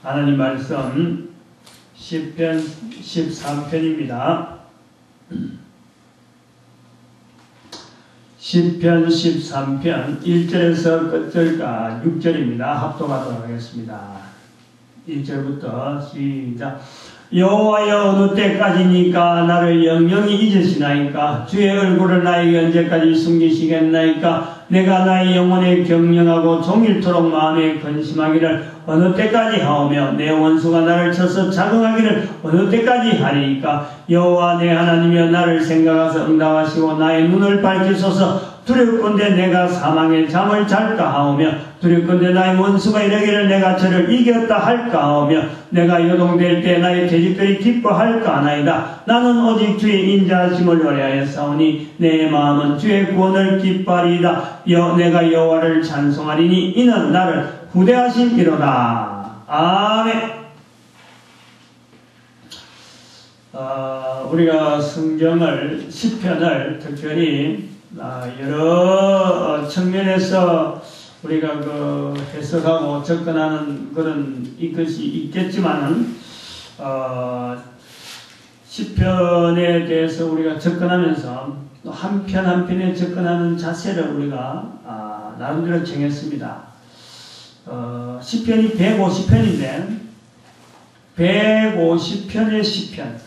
하나님 말씀 시편 13편입니다. 시편 13편 1절에서 끝절까 6절입니다. 합독하도록 하겠습니다. 1절부터 시작. 여호와여, 어느 때까지니까 나를 영영히 잊으시나이까? 주의 얼굴을 나에게 언제까지 숨기시겠나이까? 내가 나의 영혼에 경영하고 종일토록 마음에 근심하기를 어느 때까지 하오며 내 원수가 나를 쳐서 자긍하기를 어느 때까지 하리이까? 여호와 내 하나님이여, 나를 생각하사 응답하시고 나의 눈을 밝히소서. 두렵건대 내가 사망의 잠을 잘까 하오며 두렵건대 나의 원수가 이르기를 내가 저를 이겼다 할까 하오며 내가 요동될 때 나의 돼지들이 기뻐할까 하나이다. 나는 오직 주의 인자하심을 노래하였사오니 내 마음은 주의 구원을 기뻐하리이다. 내가 여호와를 찬송하리니 이는 나를 후대하심이로다. 아멘. 우리가 성경을 시편을 특별히 여러 측면에서 우리가 해석하고 접근하는 그런 이것이 있겠지만은 시편에 대해서 우리가 접근하면서 또 한 편 한 편에 접근하는 자세를 우리가 나름대로 정했습니다. 시편이 150편인데 150편의 시편,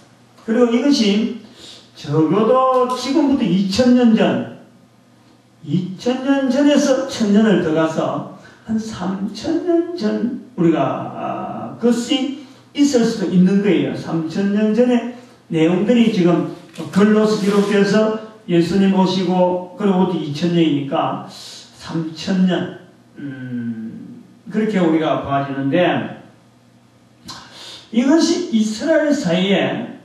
그리고 이것이 적어도 지금부터 2000년 전, 2000년 전에서 1000년을 더 가서 한 3000년 전 우리가 그것이 있을 수도 있는 거예요. 3000년 전에 내용들이 지금 글로서 기록돼서 예수님 오시고 그리고 2000년이니까 3000년 그렇게 우리가 봐지는데, 이것이 이스라엘 사이에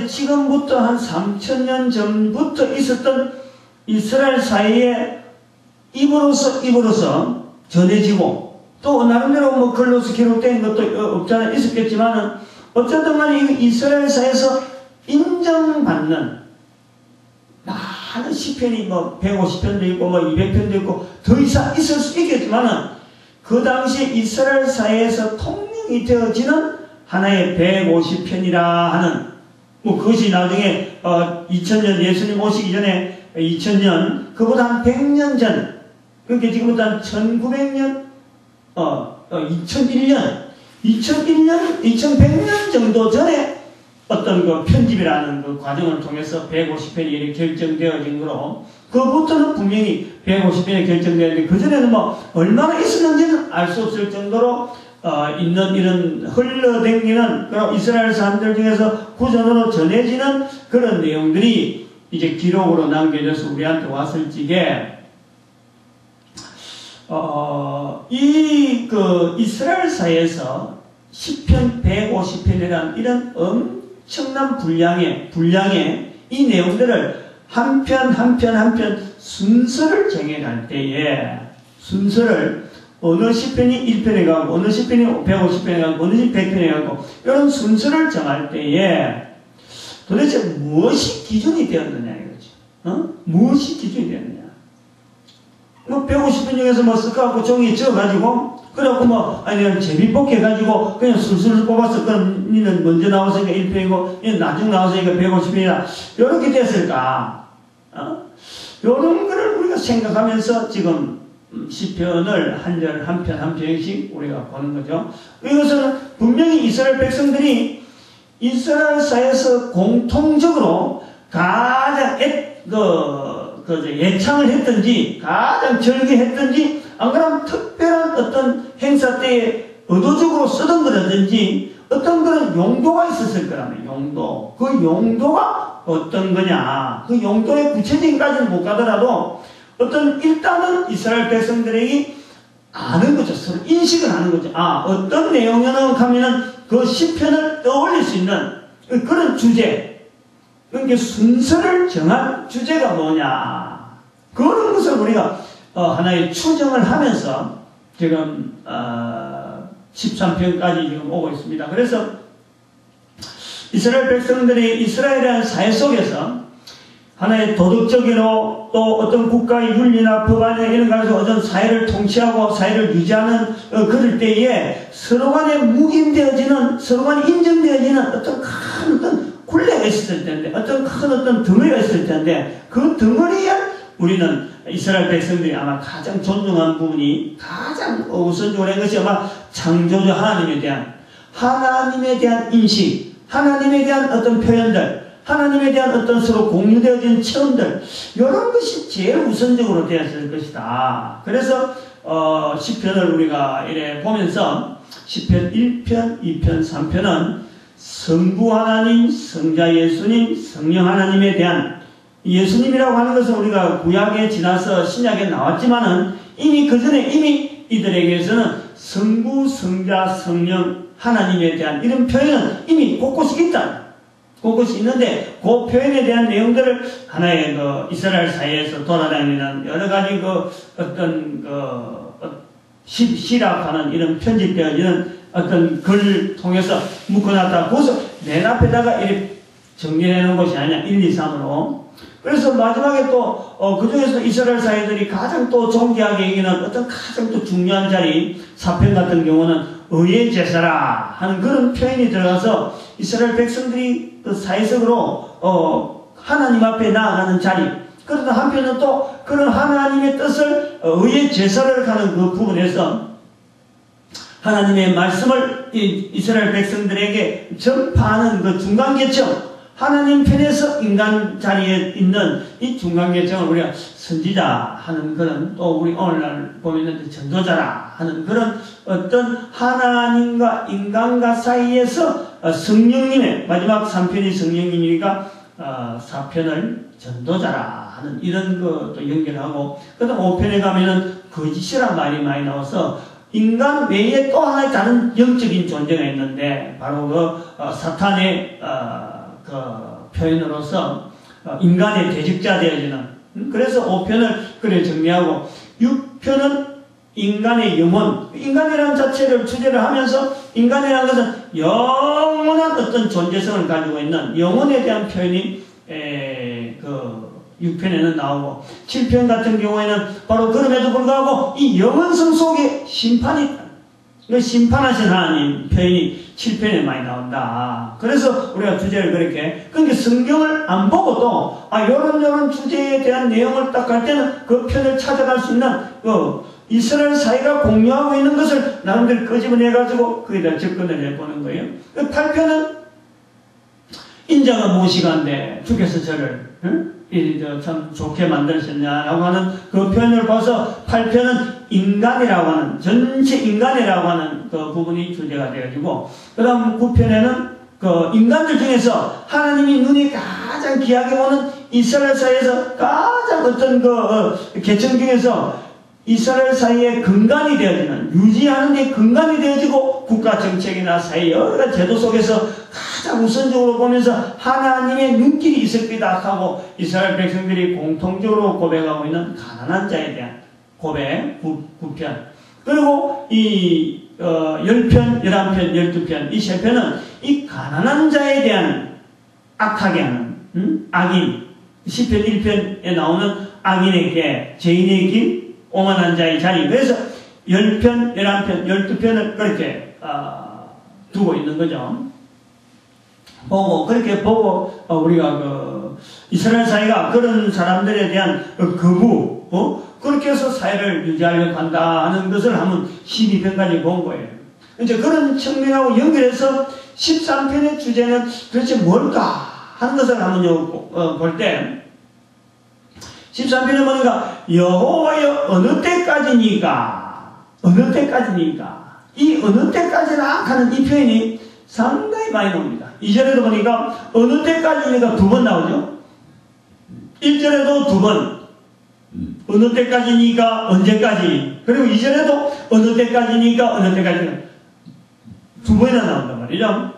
지금부터 한 3000년 전부터 있었던 이스라엘 사이에 입으로서 전해지고, 또 나름대로 글로서 기록된 것도 없잖아 있었겠지만은 어쨌든 간에 이스라엘 사이에서 인정받는 많은 시편이 150편도 있고 200편도 있고 더 이상 있을 수 있겠지만은 그 당시 이스라엘 사이에서 통용이 되어지는 하나의 150편이라 하는, 그것이 나중에 2000년 예수님 오시기 전에 2000년, 그보다 한 100년 전, 그러니까 지금부터 한 1900년, 2001년, 2100년 정도 전에 어떤 편집이라는 과정을 통해서 150편이 이렇게 결정되어진 거로, 그부터는 분명히 150편이 결정되었는데 그전에는 얼마나 있었는지는 알 수 없을 정도로 있는 이런 흘러댕기는 그런 이스라엘 사람들 중에서 후전으로 전해지는 그런 내용들이 이제 기록으로 남겨져서 우리한테 왔을 적에 이스라엘 사이에서 시편 150편이라는 이런 엄청난 분량의 이 내용들을 한 편 한 편 순서를 정해갈 때에, 순서를 어느 시편이 1편에 가고 어느 시편이 150편에 가고 어느 시편이 100편에 가고 이런 순서를 정할 때에 도대체 무엇이 기준이 되었느냐 이거죠. 무엇이 기준이 되었느냐. 150편 중에서 쓱하고 종이 쪄가지고 그래갖고 아니 제비뽑기 해가지고 그냥 술술 뽑아서 그럼 니는 먼저 나와서니까 1편이고 니는 나중 나와서니까 150편이다 이렇게 됐을까? 이런 거를 우리가 생각하면서 지금 시편을 한 편씩 우리가 보는 거죠. 이것은 분명히 이스라엘 백성들이 이스라엘 사이에서 공통적으로 가장 예창을 했든지 가장 절개했든지 안 그러면 특별한 어떤 행사 때에 의도적으로 쓰던 거라든지 어떤 그런 용도가 있었을 거라면 용도. 그 용도가 어떤 거냐. 그 용도의 구체적인까지는 못 가더라도 일단은 이스라엘 백성들에게 아는 거죠. 서로 인식을 하는 거죠. 어떤 내용이나 하면은 그 시편을 떠올릴 수 있는 그런 주제. 그러니까 순서를 정한 주제가 뭐냐. 그런 것을 우리가 하나의 추정을 하면서 지금 13편까지 지금 오고 있습니다. 그래서 이스라엘 백성들이 이스라엘이라는 사회 속에서 하나의 도덕적으로 또 어떤 국가의 윤리나 법안에 이런 가서 어떤 사회를 통치하고 사회를 유지하는 그럴 때에 서로 간에 묵인되어지는, 서로 간에 인정되어지는 어떤 큰 어떤 굴레가 있었을 텐데, 어떤 큰 어떤 덩어리가 있을 텐데, 그 덩어리에 우리는 이스라엘 백성들이 아마 가장 존중한 부분이 가장 우선적으로 한 것이 아마 창조주 하나님에 대한 인식, 하나님에 대한 어떤 표현들, 하나님에 대한 어떤 서로 공유되어진 체험들, 이런 것이 제일 우선적으로 되었을 것이다. 그래서 시편을 우리가 이래 보면서 시편 1편, 2편, 3편은 성부 하나님, 성자 예수님, 성령 하나님에 대한, 예수님이라고 하는 것은 우리가 구약에 지나서 신약에 나왔지만은 이미 그 전에 이미 이들에게서는 성부, 성자, 성령 하나님에 대한 이런 표현은 이미 곳곳이 있다. 곳곳이 있는데 그 표현에 대한 내용들을 하나의 이스라엘 사회에서 돌아다니는 여러 가지 어떤 시락하는 이런 편집되어지는 어떤 글을 통해서 묶어놨다. 그것을 맨 앞에다가 이렇게 정리해 놓은 것이 아니냐. 1, 2, 3으로. 그래서 마지막에 또 그 중에서 이스라엘 사회들이 가장 또 존귀하게 여기는 어떤 가장 또 중요한 자리, 사편 같은 경우는 의의 제사라 하는 그런 표현이 들어가서 이스라엘 백성들이 그 사회적으로 하나님 앞에 나아가는 자리, 그러나 한편은 또 그런 하나님의 뜻을 의의 제사를 하는 그 부분에서 하나님의 말씀을 이스라엘 백성들에게 전파하는 그 중간계층, 하나님 편에서 인간 자리에 있는 이 중간계층을 우리가 선지자 하는 그런, 또 우리 오늘날 보면 전도자라 하는 그런 어떤 하나님과 인간과 사이에서 성령님의, 마지막 3편이 성령님이니까 4편을 전도자라 하는 이런 것도 연결하고, 그 다음 5편에 가면은 거짓이란 말이 많이 나와서 인간 외에 또 하나의 다른 영적인 존재가 있는데, 바로 사탄의 그 표현으로서 인간의 대적자 되어지는, 그래서 5편을 그래 정리하고 6편은 인간의 영혼, 인간이라는 자체를 주제를 하면서 인간이라는 것은 영원한 어떤 존재성을 가지고 있는 영혼에 대한 표현이 그 6편에는 나오고, 7편 같은 경우에는 바로 그럼에도 불구하고 이 영원성 속에 심판이 있다. 그 심판하신 하나님 표현이 7편에 많이 나온다. 그래서 우리가 주제를 그렇게, 그러니까 성경을 안 보고도 요런 주제에 대한 내용을 딱 할 때는 그 편을 찾아갈 수 있는 이스라엘 사회가 공유하고 있는 것을 나름대로 끄집어내가지고 거기다 접근을 해보는 거예요. 8편은 인자가 무엇이간데 주께서 저를 참 좋게 만드셨냐라고 하는 그 표현을 봐서 8편은 인간이라고 하는, 전체 인간이라고 하는 그 부분이 주제가 되어지고, 그 다음 9편에는 그 인간들 중에서 하나님이 눈이 가장 귀하게 보는 이스라엘 사회에서 가장 어떤 계층 중에서 이스라엘 사회의 근간이 되어지는, 유지하는 데 근간이 되어지고, 국가 정책이나 사회 여러 가지 제도 속에서 가장 우선적으로 보면서 하나님의 눈길이 있을 거다 하고 이스라엘 백성들이 공통적으로 고백하고 있는 가난한 자에 대한 고백 9편, 그리고 이 10편, 11편, 12편 이 세 편은 이 가난한 자에 대한 악하게 하는 악인, 시편 1편에 나오는 악인에게 죄인의 길, 오만한 자의 자리. 그래서 10편, 11편, 12편을 그렇게 두고 있는 거죠. 그렇게 보고 우리가 이스라엘 사회가 그런 사람들에 대한 거부, 그렇게 해서 사회를 유지하려고 한다 하는 것을 한번 12편까지 본 거예요. 이제 그런 측면하고 연결해서 13편의 주제는 도대체 뭘까 하는 것을 한번 볼 때, 13편에 보니까 여호와여 어느 때까지니까, 어느 때까지니까, 이 어느 때까지나 하는 이 표현이 상당히 많이 나옵니다. 2절에도 보니까 어느 때까지니까 2번 나오죠. 1절에도 2번, 어느 때까지니까 언제까지, 그리고 2절에도 어느 때까지니까 어느 때까지 2번이나 나온단 말이죠.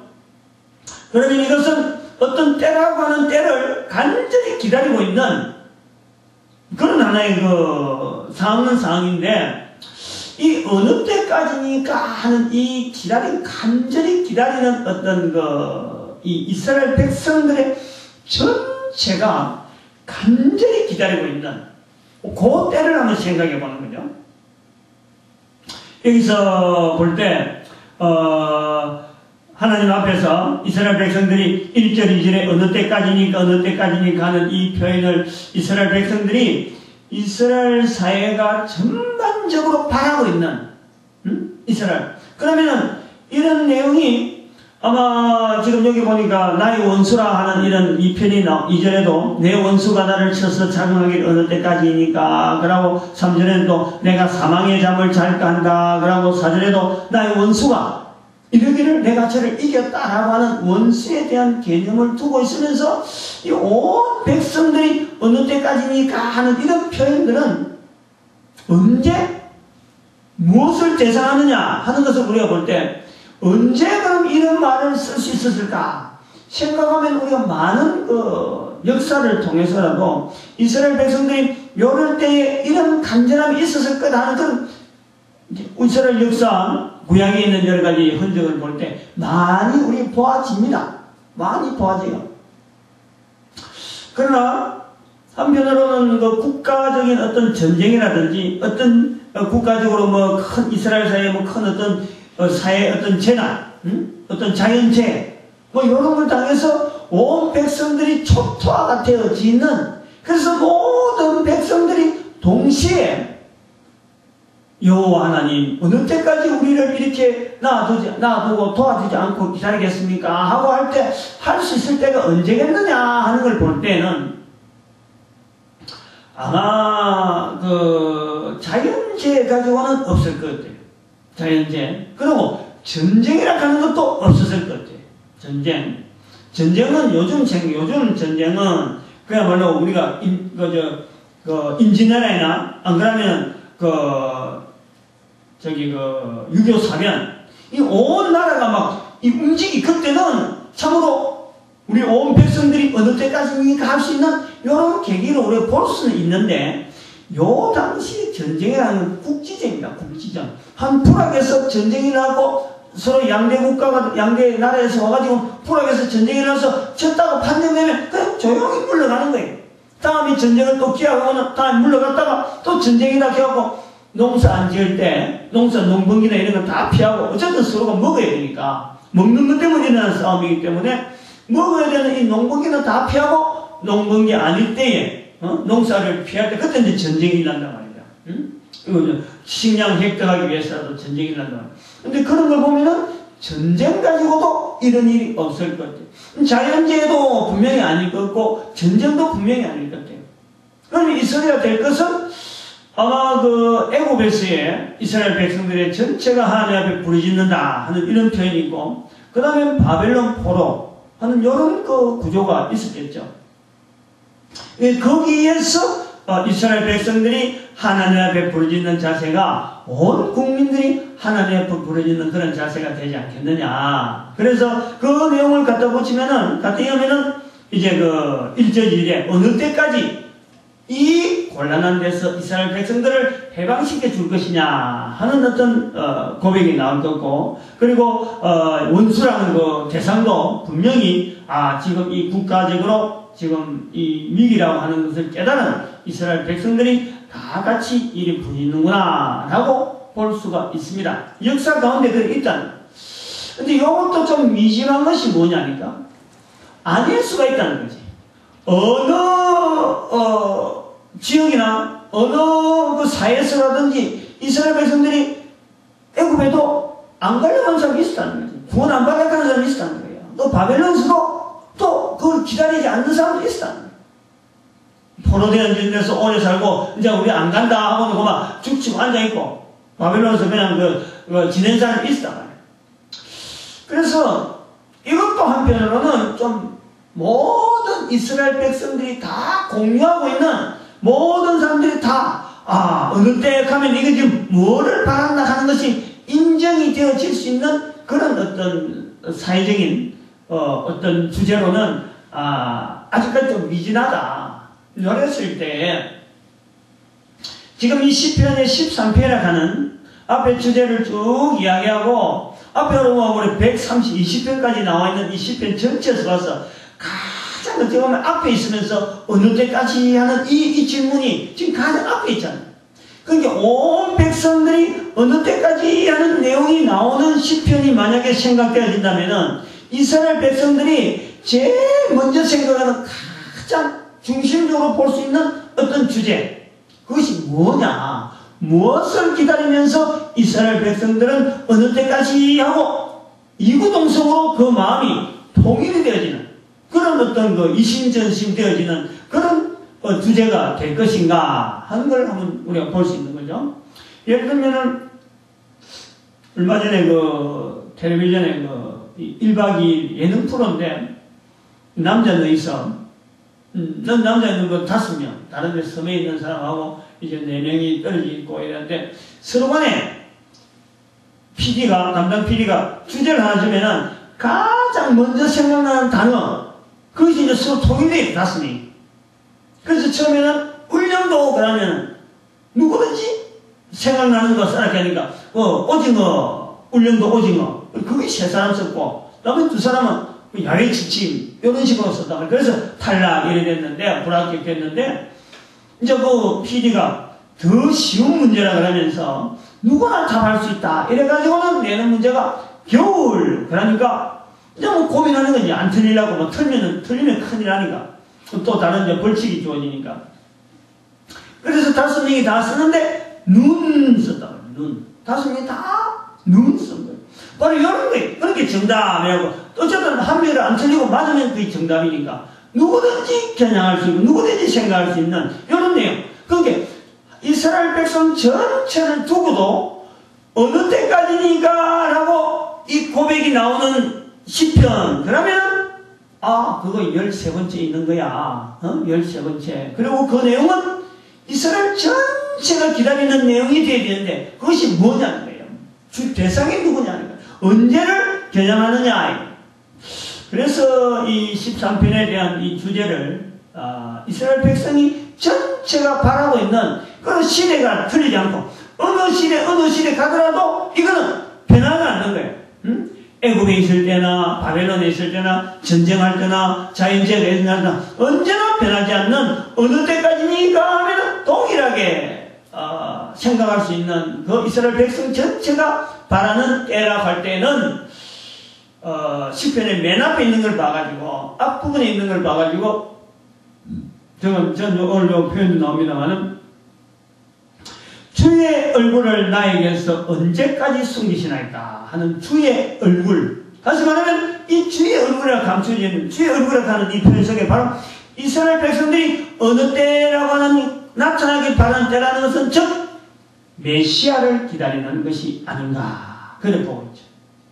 그러면 이것은 어떤 때라고 하는 때를 간절히 기다리고 있는 그런 하나의 상황인데, 이 어느 때까지니까 하는 이 간절히 기다리는 어떤 이 이스라엘 백성들의 전체가 간절히 기다리고 있는 그 때를 한번 생각해 보는 거죠. 여기서 볼 때 하나님 앞에서 이스라엘 백성들이 1절 2절에 어느 때까지니까 하는 이 표현을 이스라엘 백성들이 이스라엘 사회가 전반적으로 바라고 있는 이스라엘. 그러면은 이런 내용이 아마 지금 여기 보니까 나의 원수라 하는 이런 이 편이 2절에도 내 원수가 나를 쳐서 작용하길 어느 때까지니까 그러고 3절에는 또 내가 사망의 잠을 잘까 한다 그러고 4절에도 나의 원수가 이러기를 내가 저를 이겼다라고 하는 원수에 대한 개념을 두고 있으면서 이 온 백성들이 어느 때까지니까 하는 이런 표현들은 언제 무엇을 대상하느냐 하는 것을 우리가 볼 때 언제 그럼 이런 말을 쓸 수 있었을까 생각하면 우리가 많은 역사를 통해서라도 이스라엘 백성들이 이럴 때에 이런 간절함이 있었을 거다 하는 그런 이스라엘 역사 구약에 있는 여러 가지 흔적을 볼 때 많이 우리 보아집니다. 많이 보아져요. 그러나 한편으로는 그 국가적인 어떤 전쟁이라든지 어떤 국가적으로 뭐 큰 이스라엘 사회에 뭐 큰 어떤 사회 어떤 재난, 어떤 자연재해 뭐 이런 걸 당해서 온 백성들이 초토화가 되어지는 그래서 모든 백성들이 동시에 여호와 하나님 어느 때까지 우리를 이렇게 놔두고 도와주지 않고 기다리겠습니까? 하고 할 때 할 수 있을 때가 언제겠느냐 하는 걸 볼 때는 아마 그 자연재해 가지고는 없을 것 같아요. 자연재해. 그리고 전쟁이라 하는 것도 없었을 것 같아요. 전쟁은 요즘 전쟁은 그야말로 우리가 임진왜란이나 안 그러면 6.25 사면 이 온 나라가 막 그때는 참으로 우리 온 백성들이 어느 때까지니까 할 수 있는 이런 계기를 우리가 볼 수는 있는데 요 당시 전쟁이라는 국지전입니다. 국지전. 한 부락에서 전쟁이 나고 서로 양대 나라에서 와가지고 부락에서 전쟁이 나서 졌다고 판정되면 그냥 조용히 물러가는 거예요. 다음에 전쟁을 또 기약하고는 다음에 물러갔다가 또 전쟁이다 해갖고 농사 안 지을 때 농번기나 이런 거 다 피하고 어쨌든 서로가 먹어야 되니까 먹는 것 때문에 일어나는 싸움이기 때문에 먹어야 되는 이 농번기는 다 피하고 농번기 아닐 때에 농사를 피할 때 그때 이제 전쟁이 난단 말이야. 이거 식량 획득하기 위해서라도 전쟁이 난단 말이야. 근데 그런 걸 보면은 전쟁 가지고도 이런 일이 없을 것 같아요. 자연재해도 분명히 아닐 것 같고 전쟁도 분명히 아닐 것 같아요. 그러면 있어야 될 것은 아마 애굽에서의 이스라엘 백성들의 전체가 하나님 앞에 부르짖는다 하는 이런 표현이 있고 그 다음에 바벨론 포로 하는 이런 구조가 있었겠죠. 거기에서 이스라엘 백성들이 하나님 앞에 부르짖는 자세가 온 국민들이 하나님 앞에 부르짖는 그런 자세가 되지 않겠느냐. 그래서 그 내용을 갖다 보면은 이제 1절 2절에 어느 때까지 이 곤란한 데서 이스라엘 백성들을 해방시켜 줄 것이냐 하는 어떤 고백이 나올 거고 그리고 원수라는 대상도 분명히 지금 이 국가적으로 지금 이 위기라고 하는 것을 깨달은 이스라엘 백성들이 다 같이 이리 부딪는구나 라고 볼 수가 있습니다. 역사 가운데 그게 있다는. 근데 이것도 좀 미심한 것이 뭐냐니까 아닐 수가 있다는 거지. 어느 지역이나 어느 사회에서라든지 이스라엘 백성들이 애굽에도 안 가려는 사람이 있었다는 거지. 구원 안 받아가는 사람이 있었다는 거예요. 또 바벨론에서도 또 그걸 기다리지 않는 사람도 있었다는 거예요. 포로되는 데서 오래 살고 이제 우리 안 간다 하고는 그만 죽치고 앉아있고 바벨론에서 그냥 지낸 사람이 있었단 말이에요. 그래서 이것도 한편으로는 좀 모든 이스라엘 백성들이 다 공유하고 있는 모든 사람들이 다 어느 때 가면 이게 지금 뭐를 바란다 하는 것이 인정이 되어질 수 있는 그런 어떤 사회적인 어떤 주제로는 아직까지 좀 미진하다. 그랬을 때 지금 이 시편의 13편이라 하는 앞에 주제를 쭉 이야기하고 앞에 우리 130, 20편까지 나와 있는 이 시편 전체에서 봐서 가장 가장 어떻게 보면 앞에 있으면서 어느 때까지 하는 이 질문이 지금 가장 앞에 있잖아요. 그러니까 온 백성들이 어느 때까지 하는 내용이 나오는 시편이 만약에 생각되어진다면은 이스라엘 백성들이 제일 먼저 생각하는 가장 중심적으로 볼 수 있는 어떤 주제, 그것이 뭐냐, 무엇을 기다리면서 이스라엘 백성들은 어느 때까지 하고 이구동성으로 그 마음이 통일이 되어지는 그런 어떤 그 이심전심 되어지는 그런 주제가 될 것인가 하는 걸 한번 우리가 볼 수 있는 거죠. 예를 들면은 얼마 전에 그 텔레비전에 그 1박 2일 예능 프로인데 남자 너 있어. 넌 남자 있는 거 5명, 다른 데 섬에 있는 사람하고 이제 4명이 떨어져 있고 이랬는데 서로 간에 PD가, 담당 PD가 주제를 하나 주면은 가장 먼저 생각나는 단어, 그것이 이제 서로 통일돼 있다, 5명이. 그래서 처음에는 울릉도 그러면 누구든지 생각나는 거 써놓게 하니까 오징어, 울릉도 오징어, 그게 3사람 썼고 나머지 2사람은 야외 지침 이런 식으로 썼단 말이에요. 그래서 탈락 이래 됐는데 불합격했는데 이제 그 PD가 더 쉬운 문제라 그러면서 누구나 답할 수 있다 이래가지고는 내는 문제가 겨울 그러니까 이제 뭐 고민하는 거지. 안 틀리려고 뭐 틀리면 큰일 나니까 또 다른 이제 벌칙이 주어지니까. 그래서 5명이 다 쓰는데 눈 썼단 말이에요. 눈. 5명이 다 눈 쓴 거예요. 바로 이런 거예요. 그렇게 정답이라고. 어쨌든 한 명을 안 틀리고 맞으면 그게 정답이니까 누구든지 겨냥할 수 있고 누구든지 생각할 수 있는 이런 내용. 그러니까 이스라엘 백성 전체를 두고도 어느 때까지니까 라고 이 고백이 나오는 시편 그러면 그거 13번째 있는 거야. 13번째. 그리고 그 내용은 이스라엘 전체가 기다리는 내용이 되어야 되는데 그것이 뭐냐는 거예요. 주 대상이 누구냐는 거예요. 언제를 겨냥하느냐. 그래서 이 13편에 대한 이 주제를 이스라엘 백성이 전체가 바라고 있는 그런 시대가 틀리지 않고 어느 시대 가더라도 이거는 변하지 않는 거예요. 애굽에 있을 때나 바벨론에 있을 때나 전쟁할 때나 자연재해가 있을 때나 언제나 변하지 않는 어느 때까지니까 하면 동일하게 생각할 수 있는 그 이스라엘 백성 전체가 바라는 때라고 할 때는 시편의 맨 앞에 있는 걸 봐가지고 앞부분에 있는 걸 봐가지고 전 오늘 표현도 나옵니다만은 주의 얼굴을 나에게서 언제까지 숨기시나이까 하는 주의 얼굴. 다시 말하면 이 주의 얼굴이라 감춰지는 주의 얼굴이라 하는 이 표현 속에 바로 이스라엘 백성들이 어느 때라고 하는 나타나길 바라는 때라는 것은 즉 메시아를 기다리는 것이 아닌가 그래 보고 있죠.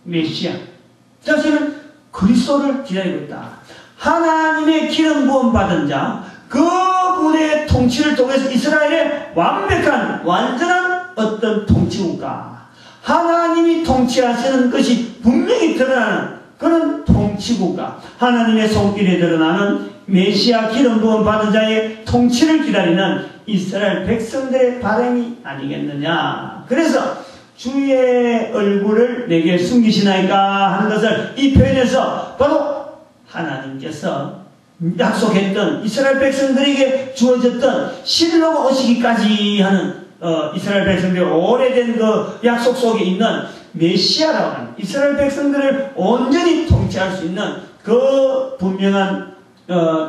메시아. 자신은 그리스도를 기다리고 있다. 하나님의 기름 부음 받은 자, 그분의 통치를 통해서 이스라엘의 완벽한 완전한 어떤 통치국가, 하나님이 통치하시는 것이 분명히 드러나는 그런 통치국가, 하나님의 손길이 드러나는 메시아 기름 부음 받은 자의 통치를 기다리는 이스라엘 백성들의 바람이 아니겠느냐. 그래서 주의 얼굴을 내게 숨기시나이까 하는 것을 이 표현에서 바로 하나님께서 약속했던 이스라엘 백성들에게 주어졌던 실로가 오시기까지 하는 이스라엘 백성들의 오래된 그 약속 속에 있는 메시아라고 하는 이스라엘 백성들을 온전히 통치할 수 있는 그 분명한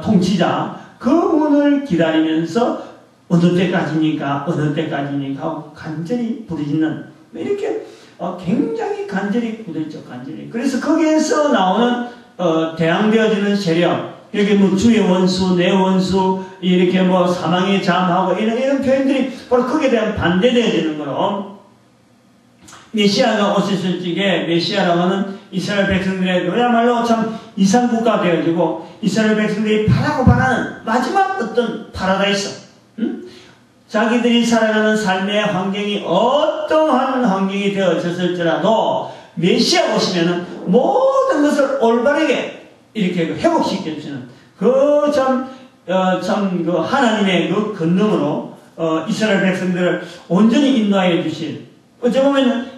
통치자 그분을 기다리면서 어느 때까지니까 하고 간절히 부르짖는 이렇게 굉장히 간절히 부르짖죠. 간절히. 그래서 거기에서 나오는 대항되어지는 세력 여기 뭐 주의 원수, 내 원수, 이렇게 뭐 사망의 잠하고 이런 표현들이 바로 거기에 대한 반대되어지는 거로 메시아가 오셨을 적에 메시아라고 하는 이스라엘 백성들의 그야말로 참 이상국가 되어지고 이스라엘 백성들이 바라는 마지막 어떤 파라다이스, 자기들이 살아가는 삶의 환경이 어떠한 환경이 되어졌을지라도 메시아 오시면은 모든 것을 올바르게 이렇게 회복시켜주는 그 그 하나님의 그 권능으로 이스라엘 백성들을 온전히 인도하여 주실. 어찌 보면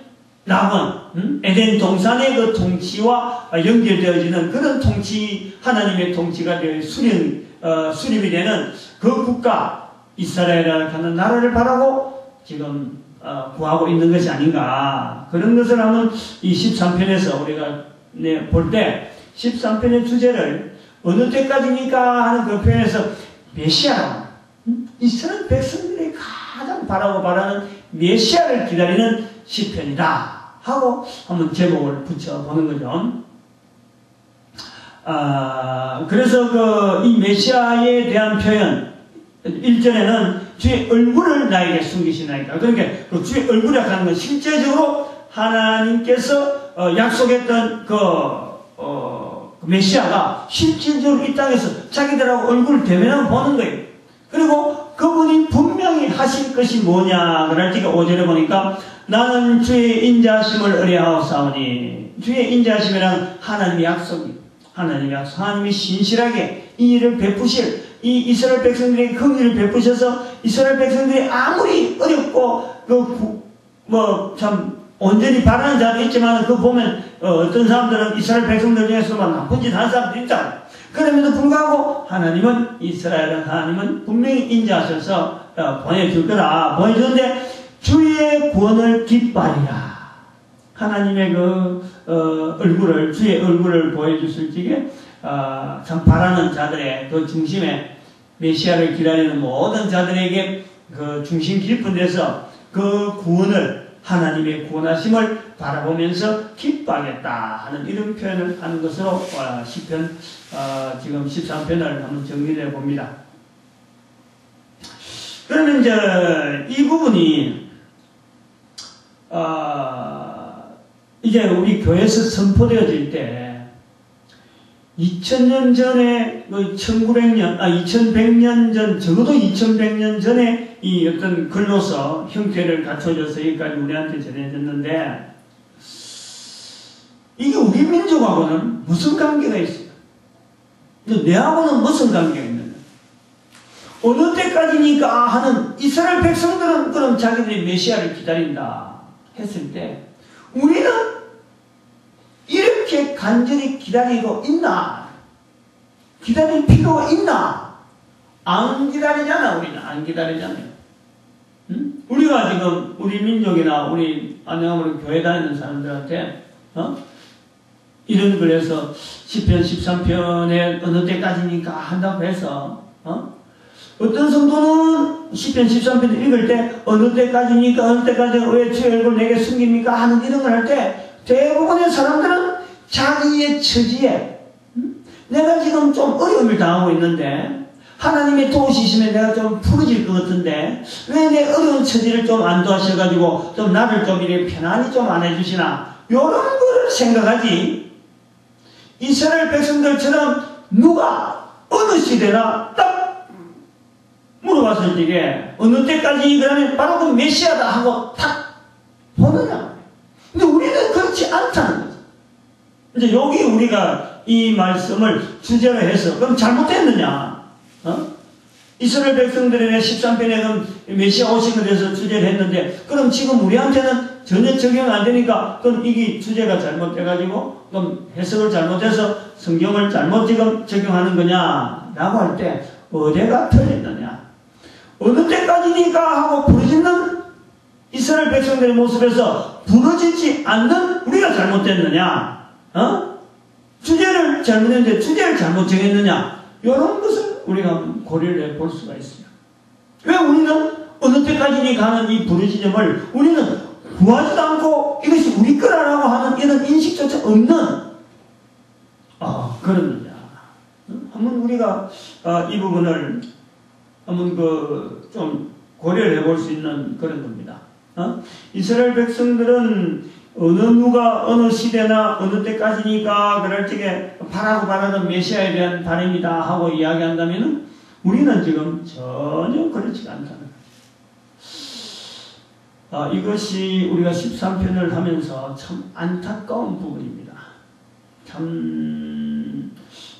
에덴 동산의 그 통치와 연결되어지는 그런 통치, 하나님의 통치가 되어 수립이 되는 그 국가, 이스라엘이라는 하는 나라를 바라고 지금 구하고 있는 것이 아닌가. 그런 것을 한번 이 13편에서 우리가 볼 때 13편의 주제를 어느 때까지니까 하는 그 표현에서 메시아, 이스라엘 백성들이 가장 바라는 메시아를 기다리는 시편이다 하고 한번 제목을 붙여보는 거죠. 그래서 이 메시아에 대한 표현 1절에는 주의 얼굴을 나에게 숨기시나이까. 그러니까 그 주의 얼굴이라고 하는 건 실제적으로 하나님께서 약속했던 메시아가 실질적으로 이 땅에서 자기들하고 얼굴을 대면하고 보는 거예요. 그리고 그분이 분명히 하실 것이 뭐냐 그럴 때 5절에 보니까 나는 주의 인자하심을 의뢰하옵사오니, 주의 인자하심이란 하나님의 약속이, 하나님이 신실하게 이 일을 베푸실, 이 이스라엘 백성들에게 긍휼을 베푸셔서 이스라엘 백성들이 아무리 어렵고 참 온전히 바라는 자도 있지만 그 보면 어떤 사람들은 이스라엘 백성들 중에서만 나쁜 짓 하는 사람도 있잖아요. 그럼에도 불구하고 하나님은 분명히 인자하셔서 보내줄 거라. 보내주는데 주의 구원을 기뻐하리라. 하나님의 얼굴을, 주의 얼굴을 보여주실 적에 참 바라는 자들의 그 중심에 메시아를 기다리는 모든 자들에게 그 중심 깊은 데서 그 구원을, 하나님의 구원하심을 바라보면서 기뻐하겠다 하는 이런 표현을 하는 것으로 시편 지금 13편을 한번 정리해 봅니다. 그러면 이 부분이 이제 우리 교회에서 선포되어질 때 2000년 전에 2100년 전, 적어도 2100년 전에 이 어떤 글로서 형태를 갖춰져서 여기까지 우리한테 전해졌는데, 이게 우리 민족하고는 무슨 관계가 있어요? 내하고는 무슨 관계가 있느냐? 어느 때까지니까 하는 이스라엘 백성들은 그럼 자기들이 메시아를 기다린다 했을 때 우리는 이렇게 간절히 기다리고 있나? 기다릴 필요가 있나? 안 기다리잖아. 우리는 안 기다리잖아요. 응? 우리가 지금 우리 민족이나 우리 안녕하면 교회 다니는 사람들한테 이런 걸 해서 시편 13편에 어느 때까지니까 한다고 해서 어떤 성도는 시편 13편을 읽을 때 어느 때까지니까 어느 때까지 왜 주의 얼굴 내게 숨깁니까 하는 이런 걸 할 때 대부분의 사람들은 자기의 처지에 내가 지금 좀 어려움을 당하고 있는데 하나님의 도우시면 내가 좀 풀어질 것 같은데 왜 내 어려운 처지를 좀 안 도와셔가지고 좀 나를 좀 이렇게 편안히 좀 안 해주시나, 이런 거를 생각하지. 이스라엘 백성들처럼 누가 어느 시대나 딱 물어봤을 적에 어느 때까지 그러면 바로 그 메시아다 하고 탁 보느냐. 근데 우리는 그렇지 않다는 거죠. 이제 여기 우리가 이 말씀을 주제로 해서 그럼 잘못됐느냐? 이스라엘 백성들의 13편에 메시아 오시는 데서 주제를 했는데 그럼 지금 우리한테는 전혀 적용 안 되니까 그럼 이게 주제가 잘못돼가지고 그럼 해석을 잘못해서 성경을 잘못 지금 적용하는 거냐? 라고 할 때 어디가 틀렸느냐? 어느 때까지니까 하고 부르짖는 이스라엘 백성들의 모습에서 부르짖지 않는 우리가 잘못됐느냐? 주제를 잘못했는데 주제를 잘못 정했느냐? 이런 것을 우리가 고려를 해볼 수가 있어요. 왜 우리는 어느 때까지니 가는 이 부르짖음을 우리는 구하지도 않고 이것이 우리 거라고 하는 이런 인식조차 없는 그러느냐? 한번 우리가 이 부분을 한번 좀 고려를 해볼 수 있는 그런 겁니다. 이스라엘 백성들은 누가 어느 시대나 어느 때까지니까 그럴 적에 바라는 메시아에 대한 바람이다 하고 이야기한다면 우리는 지금 전혀 그렇지 않다는 거죠. 이것이 우리가 13편을 하면서 참 안타까운 부분입니다. 참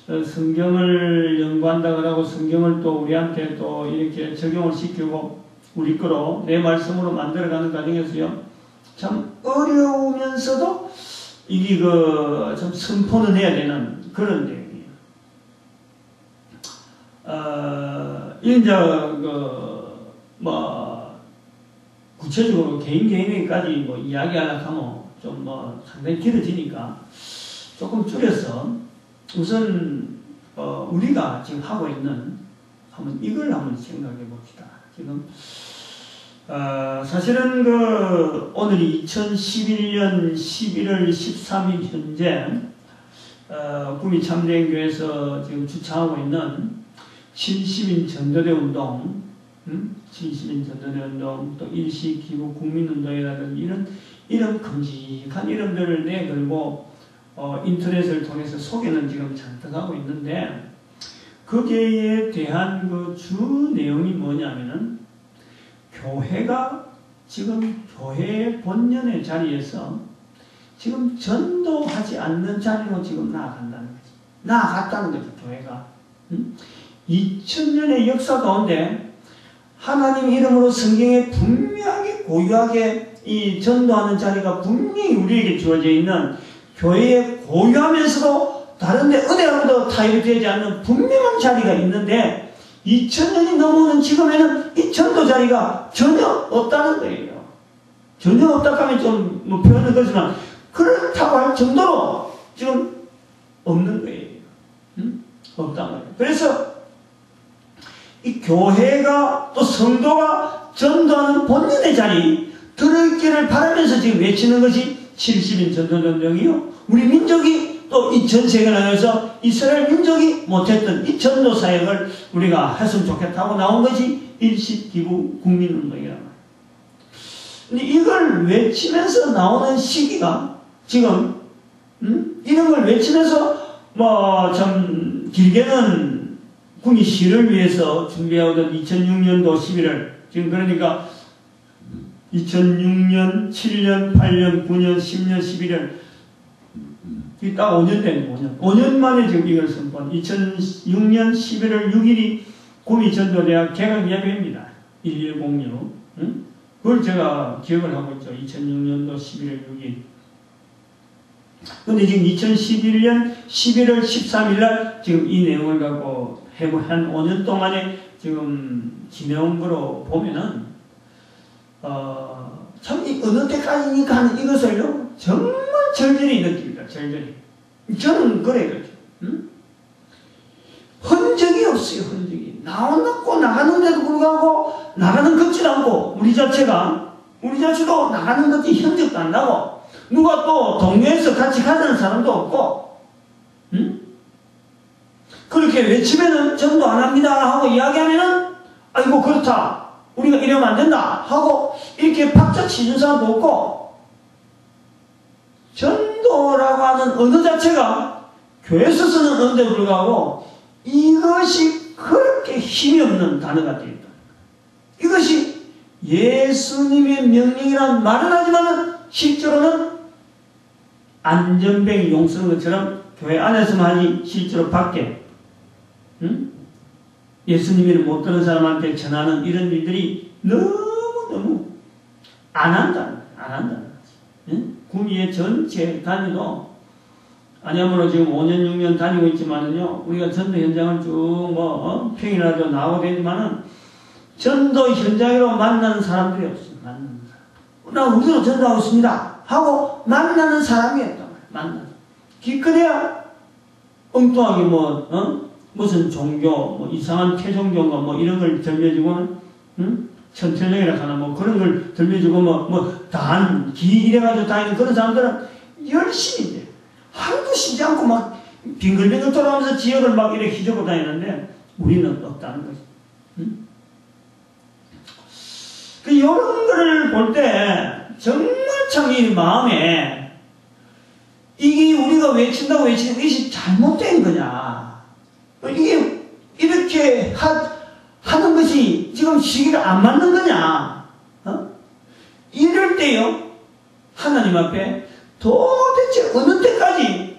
성경을 연구한다 그러고 성경을 또 우리한테 또 이렇게 적용을 시키고 우리 거로 내 말씀으로 만들어가는 과정에서요, 참 어려우면서도 하면서도 이게 좀 선포는 해야 되는 그런 내용이에요. 이제 구체적으로 개인에게까지 이야기하려고 하면 좀 상당히 길어지니까 조금 줄여서 우선 우리가 지금 하고 있는 이걸 한번 생각해 봅시다. 지금 사실은 오늘이 2011년 11월 13일 현재 구미 참대교회에서 지금 주창하고 있는 70인 전도대 운동, 70인 전도대 운동, 또 일시 기부 국민운동이라든지 이런 큼직한 이름들을 내걸고 인터넷을 통해서 소개는 지금 잔뜩 하고 있는데, 거기에 대한 주 내용이 뭐냐면은 교회가 지금 교회의 본연의 자리에서 지금 전도하지 않는 자리로 지금 나아간다는 거지. 나아갔다는 거죠, 교회가. 2000년의 역사 가운데 하나님 이름으로 성경에 분명하게 고유하게 이 전도하는 자리가 분명히 우리에게 주어져 있는, 교회에 고유하면서도 다른데 어디하고도 타협되지 않는 분명한 자리가 있는데, 2000년이 넘어오는 지금에는 이 전도 자리가 전혀 없다는 거예요. 전혀 없다고 하면 좀 표현은 그렇지만 그렇다고 할 정도로 지금 없는 거예요. 없단 말이에요. 그래서 이 교회가 또 성도가 전도하는 본연의 자리 들어있기를 바라면서 지금 외치는 것이 70인 전도전쟁이요. 우리 민족이 또 이 전 세계를 위해서 이스라엘 민족이 못했던 이 전도 사역을 우리가 했으면 좋겠다고 나온 것이 일시기부 국민운동이란 말이에요. 근데 이걸 외치면서 나오는 시기가 지금 이런 걸 외치면서 좀 길게는 군이 시를 위해서 준비하던 2006년도 11월, 지금 그러니까 2006년, 7년, 8년, 9년, 10년, 11년, 이게 딱 5년 된 5년. 5년 만에 지금 이걸 선포한 2006년 11월 6일이 구미전도대학 개강예배입니다. 1106. 그걸 제가 기억을 하고 있죠. 2006년도 11월 6일. 근데 지금 2011년 11월 13일 날 지금 이 내용을 갖고 한 5년 동안에 지금 지내온 거로 보면은, 참, 어느 때까지니까 하는 이것을요, 정말 절절히 느낍니다. 절절히. 저는 그래요. 흔적이 없어요, 흔적이. 나오고 나가는데도 불구하고, 나가는 것지도 않고, 우리 자체도 나가는 것이 흔적도 안 나고, 누가 또 동료에서 같이 가자는 사람도 없고, 그렇게 외치면은 전도 안 합니다 하고 이야기하면은, 아이고, 그렇다. 우리가 이러면 안 된다 하고 이렇게 박자 치는 사람도 없고, 전도라고 하는 언어 자체가 교회에서 쓰는 언어에 불구하고 이것이 그렇게 힘이 없는 단어가 되어 있다. 이것이 예수님의 명령이라는 말은 하지만 실제로는 안전뱅이 용 쓰는 것처럼 교회 안에서만 하지 실제로 밖에 예수님을 못 듣는 사람한테 전하는 이런 일들이 너무너무 안 한다는 거지. 구미의 전체 단위도, 아니야말로 지금 5년, 6년 다니고 있지만은요, 우리가 전도 현장을 쭉 평일날도 나오고 되지만은, 전도 현장으로 만나는 사람들이 없어요. 만나는 사람. 나 우리도 전도하고 있습니다 하고 만나는 사람이 없단 말이에요. 만나는. 기껏해야 엉뚱하게 무슨 종교, 이상한 태종교인가 이런 걸 들려주고는, 천태종이라 하나 그런 걸 들려주고 기 이래가지고 다니는 그런 사람들은 열심히 이제 하루도 쉬지 않고 막 빙글빙글 돌아가면서 지역을 막 이렇게 휘저고 다니는데 우리는 없다는 거지. 이런 걸 볼 때 정말 참 이 마음에 이게 우리가 외친다고 외치는 것이 잘못된 거냐, 이게 이렇게 하는 것이 지금 시기가 안 맞는 거냐, 이럴 때요, 하나님 앞에 도대체 어느 때까지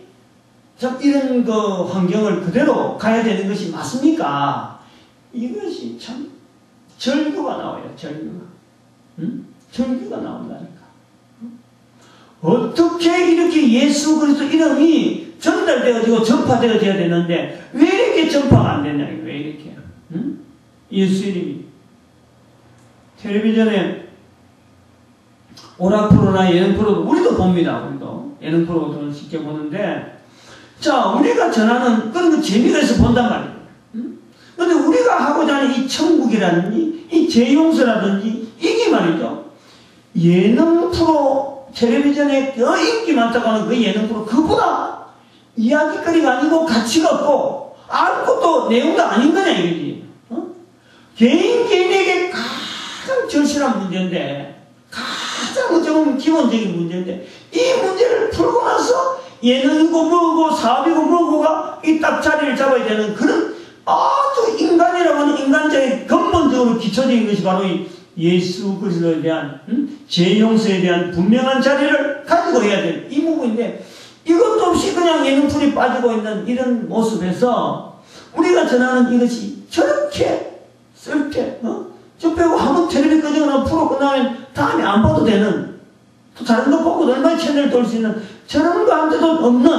참 이런 환경을 그대로 가야 되는 것이 맞습니까? 이것이 참 절규가 나와요. 절규가. 절규가 나온다니까. 어떻게 이렇게 예수 그리스도 이름이 전달되어지고 전파되어져야 되는데 왜 이렇게 전파가 안 되냐, 왜 이렇게? 응? 예수 이름이. 텔레비전에 오락 프로나 예능 프로도 우리도 봅니다. 우리도 예능 프로도 쉽게 보는데, 자, 우리가 전하는 그런 거 재미가 있어 본단 말이에요. 근데 우리가 하고자 하는 이 천국이라든지 이 재용서라든지 이게 말이죠, 예능 프로, 텔레비전에 인기 많다고 하는 그 예능 프로, 그보다 이야기거리가 아니고 가치가 없고 아무것도 내용도 아닌 거냐 이거지. 개인에게 가장 절실한 문제인데, 가장 어찌 보면 기본적인 문제인데, 이 문제를 풀고 나서 예능이고 뭐고 사업이고 뭐고가 이 딱 자리를 잡아야 되는 그런 아주 인간이라고 하는 인간적인 근본적으로 기초적인 것이 바로 이 예수 그리스도에 대한 죄용서에 대한 분명한 자리를 가지고 해야 될 이 부분인데, 이것도 없이 그냥 예능풀이 빠지고 있는 이런 모습에서 우리가 전하는 이것이 저렇게 쓸때 저 빼고 한번 텔레비 끄거나 프로 끝나면 다음에 안 봐도 되는, 또 다른 거 보고 얼마나 채널 돌 수 있는 저런 거한테도 없는,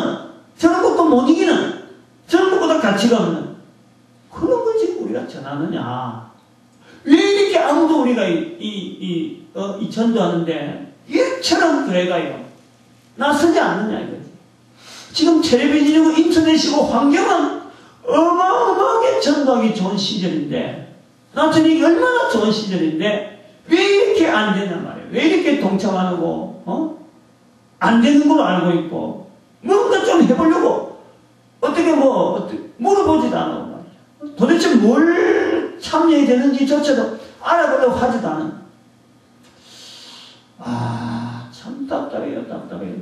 저런 것도 못 이기는, 저런 것보다 가치가 없는 그런 걸 지금 우리가 전하느냐. 왜 이렇게 아무도 우리가 이 전도하는데 이처럼 교회가요 나서지 않느냐 이거지. 지금 텔레비전이고 인터넷이고 환경은 어마어마하게 전도하기 좋은 시절인데, 나한테는 이게 얼마나 좋은 시절인데 왜 이렇게 안 되냐 말이에요. 왜 이렇게 동참 안 하고 안 되는 걸 알고 있고 뭔가 좀 해보려고 어떻게 물어보지도 않아 말이야. 도대체 뭘 참여해야 되는지조차도 알아보려고 하지도 않은. 참 답답해요, 답답해요.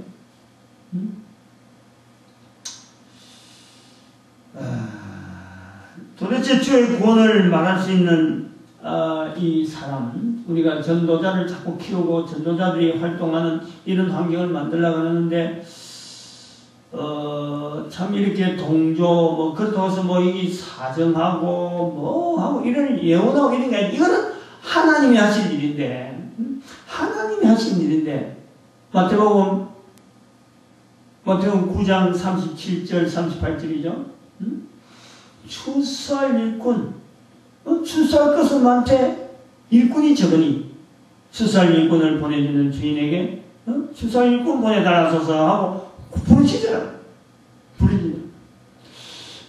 도대체 주의 구원을 말할 수 있는 이 사람, 우리가 전도자를 자꾸 키우고 전도자들이 활동하는 이런 환경을 만들려고 하는데, 참 이렇게 동조 그렇다고 해서 이 사정하고 하고 이런 예언하고 이런 게 아니라 이거는 하나님이 하실 일인데, 하나님이 하신 일인데, 마태복음 9장 37절 38절이죠. 추수할 일꾼, 추수할 것은 많대 일꾼이 적으니 추수할 일꾼을 보내주는 주인에게 추수할 일꾼 보내달라소서 하고 부르시더라. 부르시더라.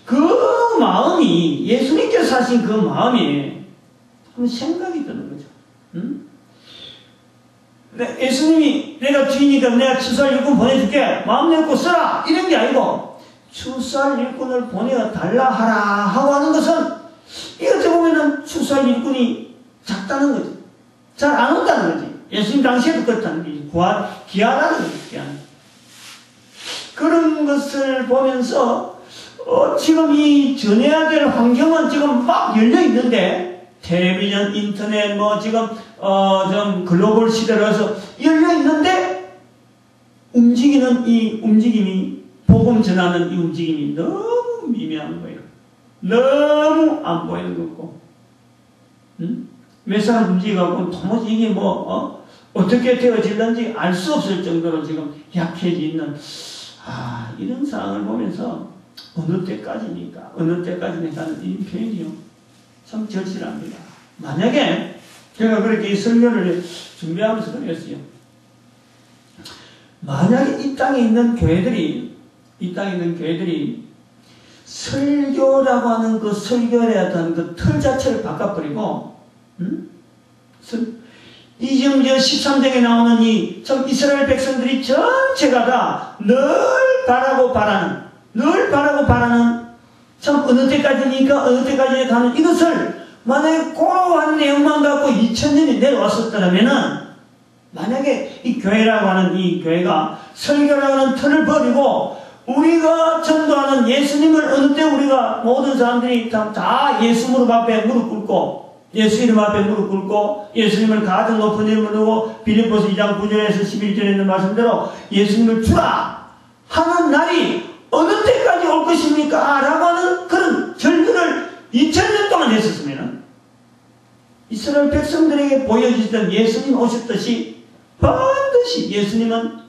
그 마음이, 예수님께서 하신 그 마음이 한번 생각이 드는 거죠. 예수님이 내가 주인이니까 내가 추수할 일꾼 보내줄게, 마음 내고 써라, 이런 게 아니고 추수할 일꾼을 보내달라 하라 하고 하는 것은, 이것을 보면은 추수할 일꾼이 작다는 거지. 잘 안 온다는 거지. 예수님 당시에도 그렇다는 거지. 귀하다는 거지. 그런 것을 보면서 지금 이 전해야 될 환경은 지금 막 열려 있는데, 텔레비전, 인터넷, 지금 좀 글로벌 시대라서 열려 있는데, 움직이는 이 움직임이, 복음 전하는 이 움직임이 너무 미묘한 거예요. 너무 안 보이는 거고, 몇 사람 움직여갖고 도무지 이게 어떻게 되어질는지 알 수 없을 정도로 지금 약해져 있는, 이런 상황을 보면서 어느 때까지니까 하는 이 표현이요, 참 절실합니다. 만약에 제가 그렇게 이 설교를 준비하면서 그랬어요. 만약에 이 땅에 있는 교회들이 설교라고 하는 그 설교에 어떤 그 틀 자체를 바꿔버리고, 이 지금 13장에 나오는 참 이스라엘 백성들이 전체가 다 늘 바라고 바라는 참 어느 때까지니까 어느 때까지 가는 이것을 만약에 고한 내용만 갖고 2000년이 내려왔었더라면은, 만약에 이 교회라고 하는 이 교회가 설교라고 하는 틀을 버리고 우리가 전도하는 예수님을 어느 때 우리가 모든 사람들이 다 예수 무릎 앞에 무릎 꿇고, 예수 이름 앞에 무릎 꿇고 예수님을 가장 높은 이름으로 두고 빌립보서 2장 9절에서 11절에 있는 말씀대로 예수님을 주라 하는 날이 어느 때까지 올 것입니까? 라고 하는 그런 절규를 2000년 동안 했었으면 이스라엘 백성들에게 보여주시던 예수님 오셨듯이 반드시 예수님은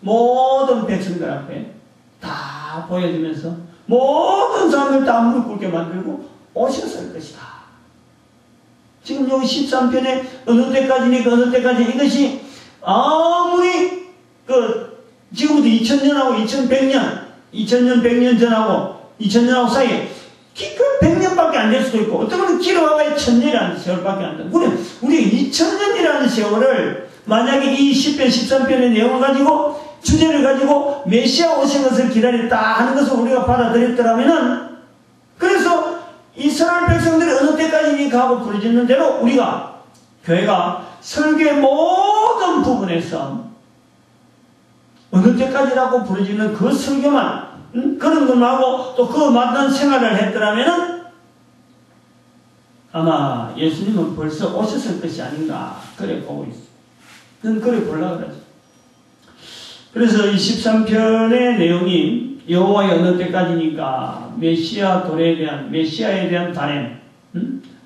모든 백성들 앞에 다 보여주면서 모든 사람들 다 무릎 꿇게 만들고 오셨을 것이다. 지금 여기 13편에 어느 때까지니까 어느 때까지 이것이 아무리 지금부터 2000년하고 2100년 2000년 100년 전하고 2000년하고 사이에 기껏 100년밖에 안 될 수도 있고 어떤 분은 길어봐야 1000년이라는 세월밖에 안 돼. 우리 2000년이라는 세월을 만약에 이 10편 13편의 내용을 가지고 주제를 가지고 메시아 오신 것을 기다렸다 하는 것을 우리가 받아들였더라면은 그래서 이스라엘 백성들이 어느 때까지니까 하고 부르짖는 대로 우리가 교회가 설교의 모든 부분에서 어느 때까지라고 부르짖는 그 설교만 그런 것만 하고 또 그 맞는 생활을 했더라면은 아마 예수님은 벌써 오셨을 것이 아닌가 그래 보고 있어. 는 그래 보려고 그러지. 그래서 이 13편의 내용이 여호와의 어느 때까지니까 메시아 도래에 대한 메시아에 대한 바램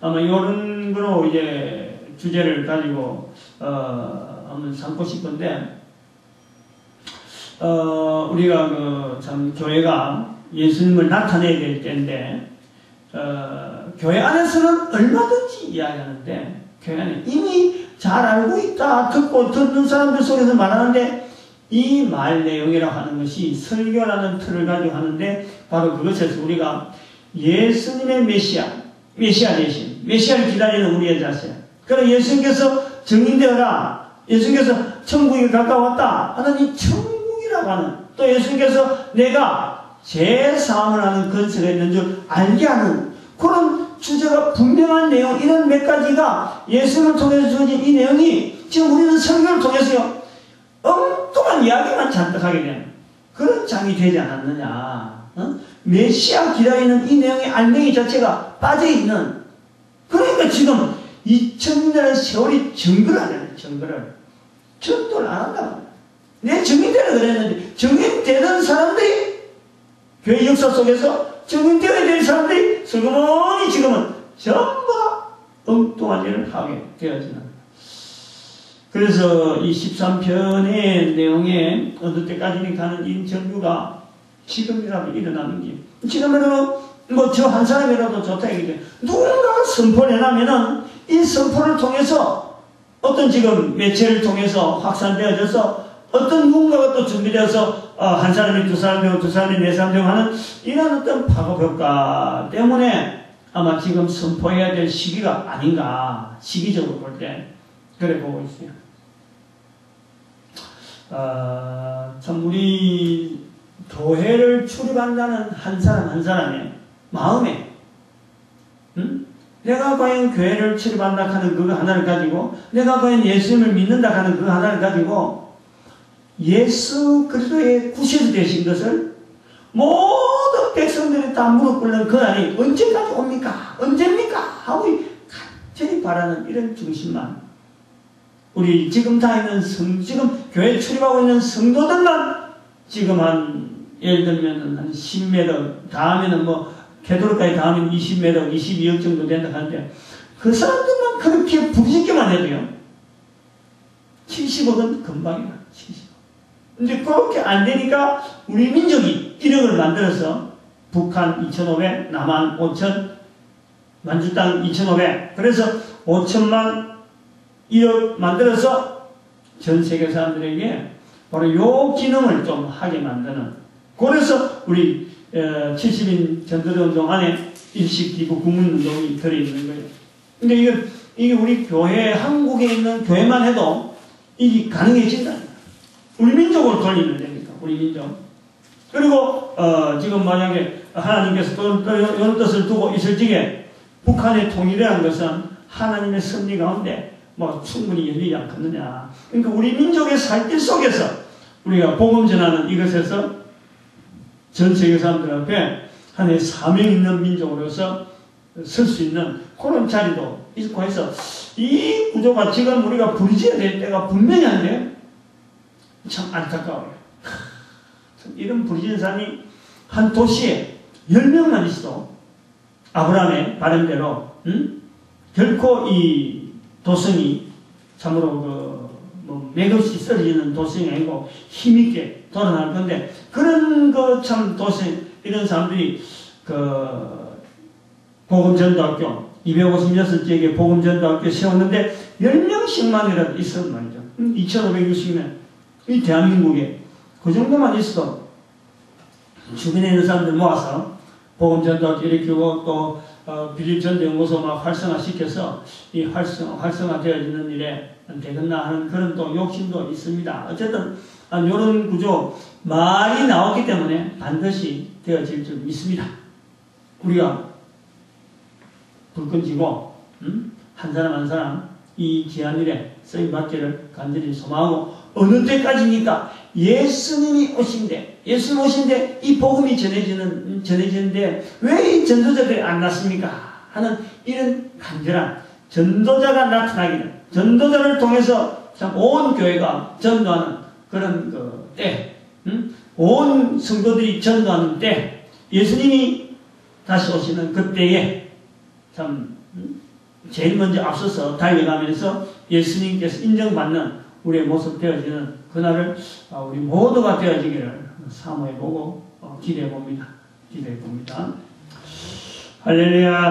아마 이런 거로 이제 주제를 가지고 한번 삼고 싶은데 우리가 참 교회가 예수님을 나타내야 될 때인데 교회 안에서는 얼마든지 이야기하는데 교회 안에 이미 잘 알고 있다 듣고 듣는 사람들 속에서 말하는데 이 말 내용이라고 하는 것이 설교라는 틀을 가지고 하는데 바로 그것에서 우리가 예수님의 메시아 대신 메시아를 기다리는 우리의 자세 그럼 예수님께서 증인되어라 예수님께서 천국에 가까웠다 하는 이 천국이라고 하는 또 예수님께서 내가 재사함을 하는 근세가 있는 줄 알게 하는 그런 주제가 분명한 내용 이런 몇 가지가 예수님을 통해서 주어진 이 내용이 지금 우리는 설교를 통해서요 엉뚱한 이야기만 잔뜩 하게 되는 그런 장이 되지 않았느냐. 메시아 기다리는 이 내용의 알맹이 자체가 빠져있는 그러니까 지금 2000년의 세월이 증거를 안 해요. 전도를 안 한다. 내 증인되라 그랬는데 증인되는 사람들이 교회 역사 속에서 증인되어야 될 사람들이 슬그머니 지금은 전부 다 엉뚱한 일을 하게 되어지는 그래서 이 13편의 내용에 어느 때까지니 가는 이 전류가 지금이라도 일어나는 게 지금이라도 뭐 저 한 사람이라도 좋다 얘기죠. 누군가가 선포를 해나면은 이 선포를 통해서 어떤 지금 매체를 통해서 확산되어져서 어떤 누군가가 또 준비되어서 한 사람이 두 사람 되고 두 사람이 네 사람 되고 하는 이런 어떤 파급 효과 때문에 아마 지금 선포해야 될 시기가 아닌가 시기적으로 볼 때 그래 보고 있어요. 참 우리 교회를 출입한다는 한 사람 한 사람의 마음에 내가 과연 교회를 출입한다 하는 그거 하나를 가지고 내가 과연 예수님을 믿는다 하는 그거 하나를 가지고 예수 그리스도의 구세주 되신 것을 모든 백성들이 다 무릎 꿇는 그 날이 언제까지 옵니까? 언제입니까? 하고 간절히 바라는 이런 중심만 우리 지금 다 있는 지금 교회 출입하고 있는 성도들만 지금 예를 들면 한 10m, 다음에는 개도로까지 다음엔 20m, 22억 정도 된다 하는데, 그 사람들만 그렇게 부르짖기만 해도요, 70억은 금방이야, 70억. 근데 그렇게 안 되니까 우리 민족이 1억을 만들어서 북한 2,500, 남한 5,000, 만주 땅 2,500, 그래서 5천만 1억 만들어서 전 세계 사람들에게 바로 요 기능을 좀 하게 만드는 그래서 우리 70인 전도대 운동 안에 일식기부 국민운동이 들어있는 거예요. 근데 이게 우리 교회 한국에 있는 교회만 해도 이게 가능해진다. 우리 민족을 돌리면 됩니다. 우리 민족. 그리고 지금 만약에 하나님께서 또 이런 뜻을 두고 있을 적에 북한의 통일이라는 것은 하나님의 섭리 가운데 충분히 열리지 않겠느냐. 그러니까 우리 민족의 살길 속에서 우리가 복음 전하는 이것에서 전 세계 사람들 앞에 하나의 사명 있는 민족으로서 설 수 있는 그런 자리도 있고 해서 이 구조가 지금 우리가 부르짖어야 될 때가 분명히 한데 참 안타까워요. 이런 부르짖는 사람이 한 도시에 10명만 있어도 아브라함의 바람대로 결코 이 도성이 참으로 맥없이 쓰러지는 도생이 아니고 힘있게 돌아날 건데, 그런 참 도생, 이런 사람들이 복음전도학교 256쪽에 복음전도학교 세웠는데 10명씩만이라도 있었단 말이죠. 2560년 이 대한민국에 그 정도만 있어도 주변에 있는 사람들 모아서 복음전도학교 일으키고 또 비립전도연구소 막 활성화시켜서 이 활성화되어지는 일에 되겠나 하는 그런 또 욕심도 있습니다. 어쨌든 이런 구조 말이 나왔기 때문에 반드시 되어질 줄 믿습니다. 우리가 불끈 지고 한 사람 한 사람 이 귀한 일에 쓰임받기를 간절히 소망하고, 어느 때까지입니까? 예수님이 오신데 이 복음이 전해지는데 왜 이 전도자들이 안 났습니까? 하는 이런 간절한 전도자가 나타나기를, 전도자를 통해서 참 온 교회가 전도하는 그런 때, 온 성도들이 전도하는 때, 예수님이 다시 오시는 그때에 참 제일 먼저 앞서서 달려가면서 예수님께서 인정받는 우리의 모습 되어지는 그날을 우리 모두가 되어지기를 사모해보고 기대해봅니다. 할렐루야.